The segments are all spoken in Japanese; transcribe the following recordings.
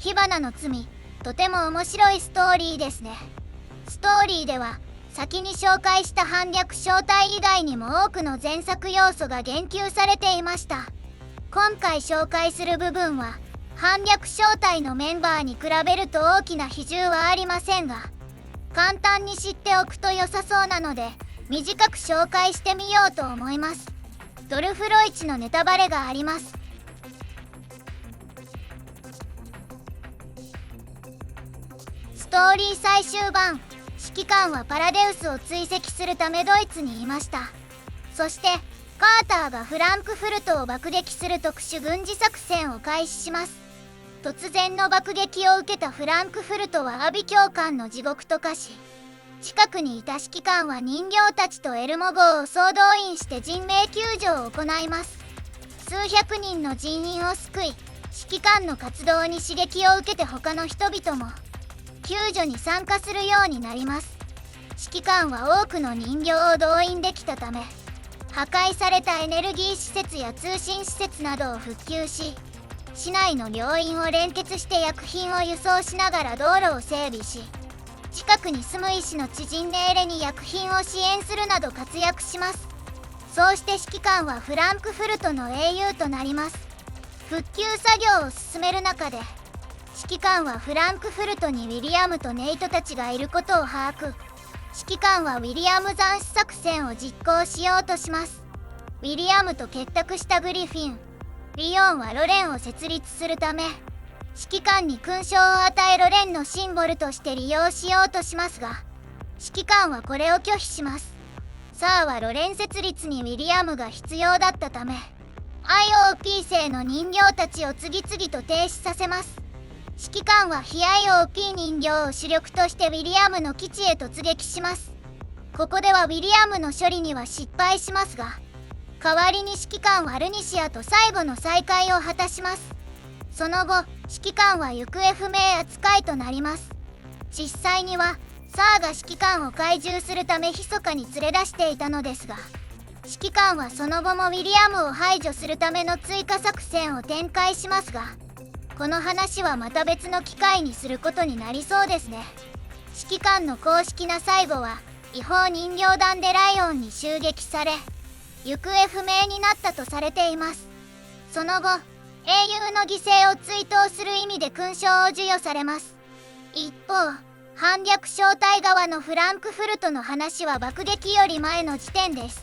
火花の罪、とても面白いストーリーですね。ストーリーでは先に紹介した反逆正体以外にも多くの前作要素が言及されていました。今回紹介する部分は反逆正体のメンバーに比べると大きな比重はありませんが、簡単に知っておくと良さそうなので短く紹介してみようと思います。ドルフロイチのネタバレがあります。ストーリー最終盤、指揮官はパラデウスを追跡するためドイツにいました。そしてカーターがフランクフルトを爆撃する特殊軍事作戦を開始します。突然の爆撃を受けたフランクフルトは阿鼻教官の地獄と化し、近くにいた指揮官は人形たちとエルモ号を総動員して人命救助を行います。数百人の人員を救い、指揮官の活動に刺激を受けて他の人々も救助に参加するようになります。指揮官は多くの人形を動員できたため、破壊されたエネルギー施設や通信施設などを復旧し、市内の病院を連結して薬品を輸送しながら道路を整備し、近くに住む医師の知人ネーレに薬品を支援するなど活躍します。そうして指揮官はフランクフルトの英雄となります。復旧作業を進める中で、指揮官はフランクフルトにウィリアムとネイトたちがいることを把握。指揮官はウィリアム斬首作戦を実行しようとします。ウィリアムと結託したグリフィン、リオンはロレンを設立するため、指揮官に勲章を与えロレンのシンボルとして利用しようとしますが、指揮官はこれを拒否します。サーはロレン設立にウィリアムが必要だったため、IOP 製の人形たちを次々と停止させます。指揮官は非 IOP 人形を主力としてウィリアムの基地へ突撃します。ここではウィリアムの処理には失敗しますが、代わりに指揮官はルニシアと最後の再会を果たします。その後、指揮官は行方不明扱いとなります。実際にはサーが指揮官を懐柔するため密かに連れ出していたのですが、指揮官はその後もウィリアムを排除するための追加作戦を展開しますが、この話はまた別の機会にすることになりそうですね。指揮官の公式な最後は違法人形団でライオンに襲撃され、行方不明になったとされています。その後、英雄の犠牲を追悼する意味で勲章を授与されます。一方、反逆正体側のフランクフルトの話は爆撃より前の時点です。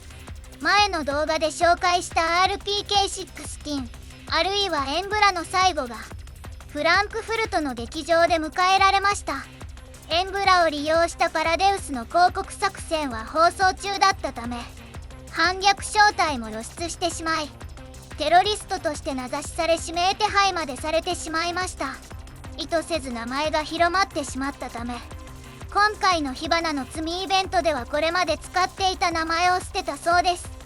前の動画で紹介した RPK-16 あるいはエンブラの最後がフランクフルトの劇場で迎えられました。エンブラを利用したパラデウスの広告作戦は放送中だったため、反逆正体も露出してしまい、テロリストとして名指しされ指名手配までされてしまいました。意図せず名前が広まってしまったため、今回の火花の罪イベントではこれまで使っていた名前を捨てたそうです。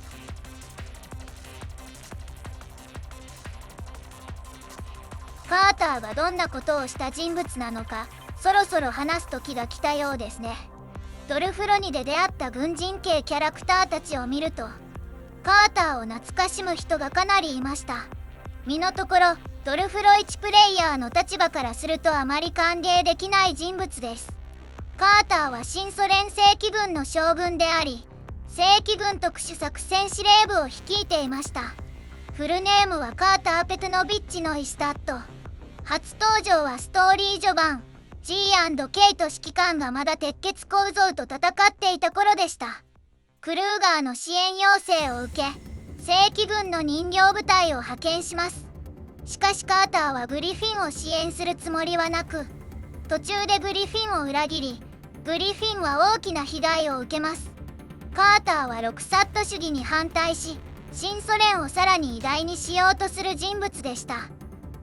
カーターがどんなことをした人物なのか、そろそろ話す時が来たようですね。ドルフロニで出会った軍人系キャラクターたちを見ると、カーターを懐かしむ人がかなりいました。身のところ、ドルフロイチプレイヤーの立場からするとあまり歓迎できない人物です。カーターは新ソ連正規軍の将軍であり、正規軍特殊作戦司令部を率いていました。フルネームはカーター・ペトノビッチのイスタット。初登場はストーリー序盤、G&K と指揮官がまだ鉄血構造と戦っていた頃でした。クルーガーの支援要請を受け、正規軍の人形部隊を派遣します。しかしカーターはグリフィンを支援するつもりはなく、途中でグリフィンを裏切り、グリフィンは大きな被害を受けます。カーターはロクサット主義に反対し、新ソ連をさらに偉大にしようとする人物でした。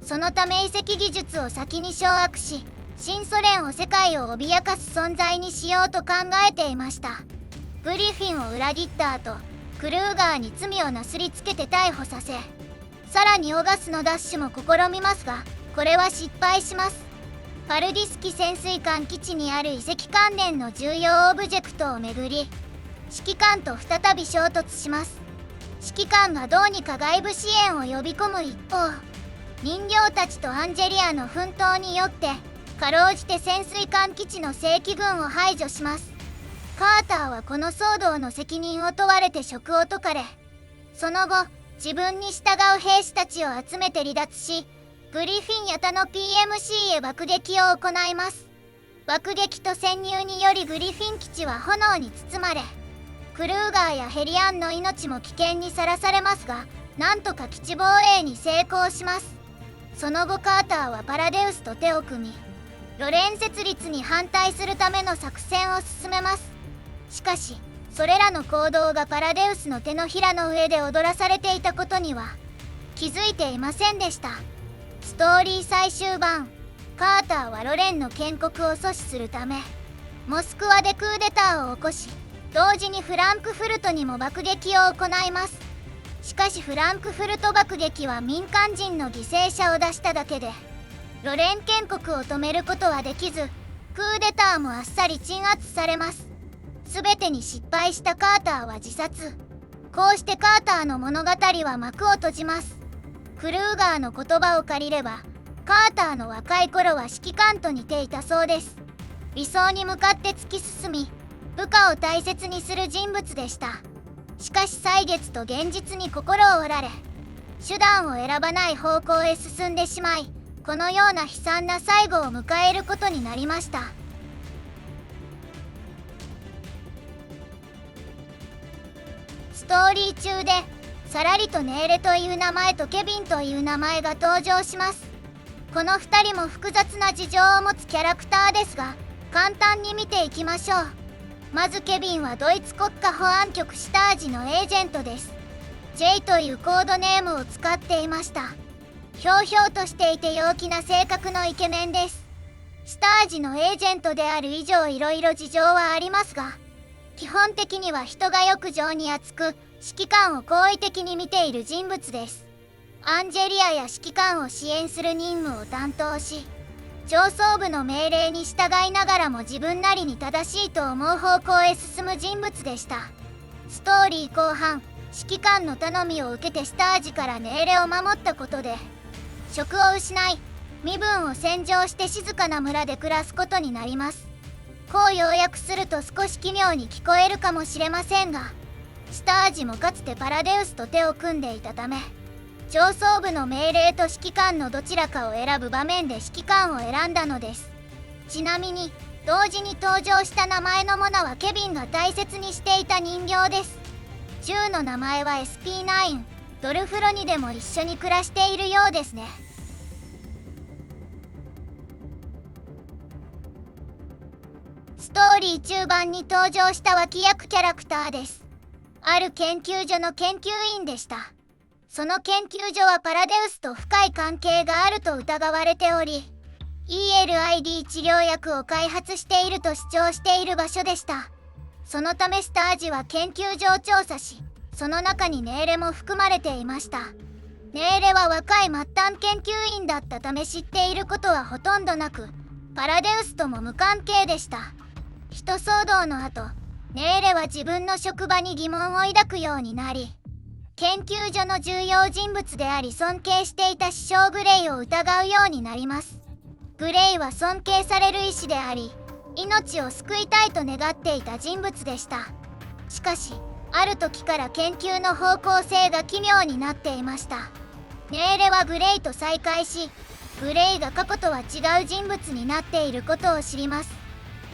そのため遺跡技術を先に掌握し、新ソ連を世界を脅かす存在にしようと考えていました。グリフィンを裏切った後、クルーガーに罪をなすりつけて逮捕させ、さらにオガスの奪取も試みますが、これは失敗します。パルディスキ潜水艦基地にある遺跡関連の重要オブジェクトをめぐり、指揮官と再び衝突します。指揮官がどうにか外部支援を呼び込む一方、人形たちとアンジェリアの奮闘によってかろうじて潜水艦基地の正規軍を排除します。カーターはこの騒動の責任を問われて職を解かれ、その後自分に従う兵士たちを集めて離脱し、グリフィン型の PMC へ爆撃を行います。爆撃と潜入によりグリフィン基地は炎に包まれ、クルーガーやヘリアンの命も危険にさらされますが、なんとか基地防衛に成功します。その後カーターはパラデウスと手を組み、ロレン設立に反対するための作戦を進めます。しかしそれらの行動がパラデウスの手のひらの上で踊らされていたことには気づいていませんでした。ストーリー最終盤、カーターはロレンの建国を阻止するためモスクワでクーデターを起こし、同時にフランクフルトにも爆撃を行います。しかしフランクフルト爆撃は民間人の犠牲者を出しただけで、ロレン建国を止めることはできず、クーデターもあっさり鎮圧されます。全てに失敗したカーターは自殺。こうしてカーターの物語は幕を閉じます。クルーガーの言葉を借りれば、カーターの若い頃は指揮官と似ていたそうです。理想に向かって突き進み、部下を大切にする人物でした。しかし歳月と現実に心を折られ、手段を選ばない方向へ進んでしまい、このような悲惨な最後を迎えることになりました。ストーリー中でサラリとネーレという名前とケビンという名前が登場します。この2人も複雑な事情を持つキャラクターですが、簡単に見ていきましょう。まずケビンはドイツ国家保安局シタージのエージェントです。 J というコードネームを使っていました。ひょうひょうとしていて陽気な性格のイケメンです。シタージのエージェントである以上いろいろ事情はありますが、基本的には人が欲情に厚く、指揮官を好意的に見ている人物です。アンジェリアや指揮官を支援する任務を担当し、上層部の命令に従いながらも自分なりに正しいと思う方向へ進む人物でした。ストーリー後半、指揮官の頼みを受けてシタージから命令を守ったことで職を失い、身分を洗浄して静かな村で暮らすことになります。こう要約すると少し奇妙に聞こえるかもしれませんが、シタージもかつてパラデウスと手を組んでいたため、上層部の命令と指揮官のどちらかを選ぶ場面で指揮官を選んだのです。ちなみに同時に登場した名前のものはケビンが大切にしていた人形です。銃の名前は SP9、ドルフロニでも一緒に暮らしているようですね。ストーリー中盤に登場した脇役キャラクターです。ある研究所の研究員でした。その研究所はパラデウスと深い関係があると疑われており、ELID 治療薬を開発していると主張している場所でした。そのためスタージは研究所を調査し、その中にネーレも含まれていました。ネーレは若い末端研究員だったため知っていることはほとんどなく、パラデウスとも無関係でした。一騒動の後、ネーレは自分の職場に疑問を抱くようになり、研究所の重要人物であり尊敬していた師匠グレイを疑うようになります。グレイは尊敬される医師であり、命を救いたいと願っていた人物でした。しかし、ある時から研究の方向性が奇妙になっていました。ネーレはグレイと再会し、グレイが過去とは違う人物になっていることを知ります。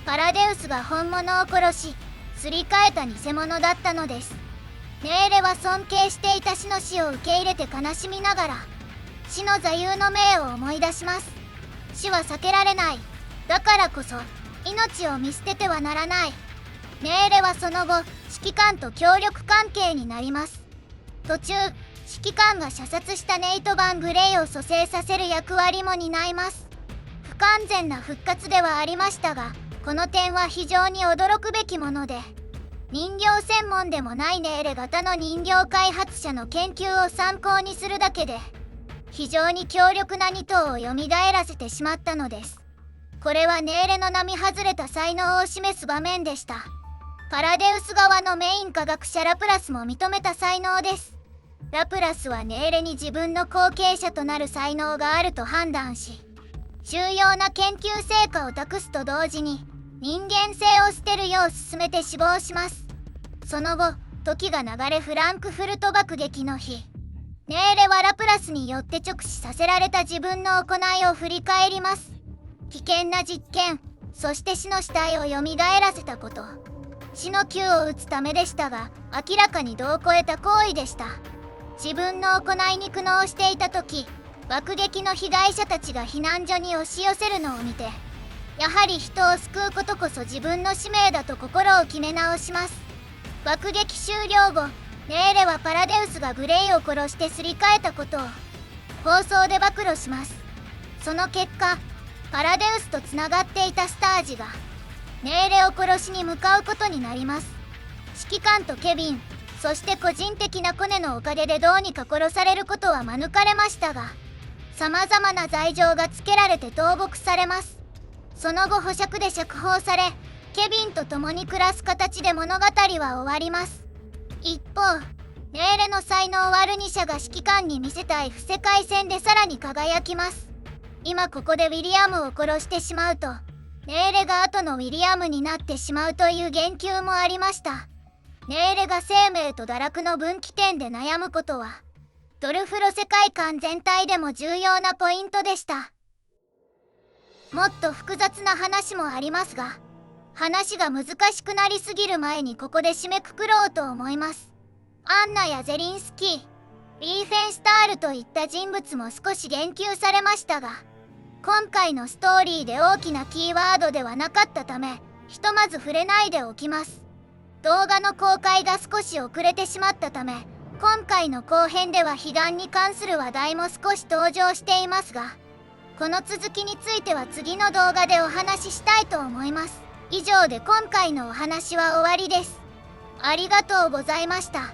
パラデウスが本物を殺し、すり替えた偽物だったのです。ネーレは尊敬していた死の死を受け入れて悲しみながら、死の座右の銘を思い出します。死は避けられない。だからこそ、命を見捨ててはならない。ネーレはその後、指揮官と協力関係になります。途中、指揮官が射殺したネイト・バン・グレイを蘇生させる役割も担います。不完全な復活ではありましたが、この点は非常に驚くべきもので、人形専門でもないネーレ型の人形開発者の研究を参考にするだけで、非常に強力な2頭を蘇らせてしまったのです。これはネーレの並外れた才能を示す場面でした。パラデウス側のメイン科学者ラプラスも認めた才能です。ラプラスはネーレに自分の後継者となる才能があると判断し、重要な研究成果を託すと同時に人間性を捨てるよう勧めて死亡します。その後、時が流れフランクフルト爆撃の日、ネーレはラプラスによって直視させられた自分の行いを振り返ります。危険な実験、そして死の死体を蘇らせたこと。死の球を打つためでしたが、明らかに度を超えた行為でした。自分の行いに苦悩していた時、爆撃の被害者たちが避難所に押し寄せるのを見て、やはり人を救うことこそ自分の使命だと心を決め直します。爆撃終了後、ネーレはパラデウスがグレイを殺してすり替えたことを放送で暴露します。その結果、パラデウスとつながっていたスタージがネーレを殺しに向かうことになります。指揮官とケビン、そして個人的なコネのおかげでどうにか殺されることは免れましたが、様々な罪状がつけられて投獄されます。その後保釈で釈放され、ケビンと共に暮らす形で物語は終わります。一方、ネーレの才能はルニシャが指揮官に見せたい不世界戦でさらに輝きます。今ここでウィリアムを殺してしまうと、ネーレが後のウィリアムになってしまうという言及もありました。ネーレが生命と堕落の分岐点で悩むことは、ドルフロ世界観全体でも重要なポイントでした。もっと複雑な話もありますが、話が難しくなりすぎる前にここで締めくくろうと思います。アンナやゼリンスキー、リーフェンスタールといった人物も少し言及されましたが、今回のストーリーで大きなキーワードではなかったため、ひとまず触れないでおきます。動画の公開が少し遅れてしまったため、今回の後編では彼岸に関する話題も少し登場していますが、この続きについては次の動画でお話ししたいと思います。以上で今回のお話は終わりです。ありがとうございました。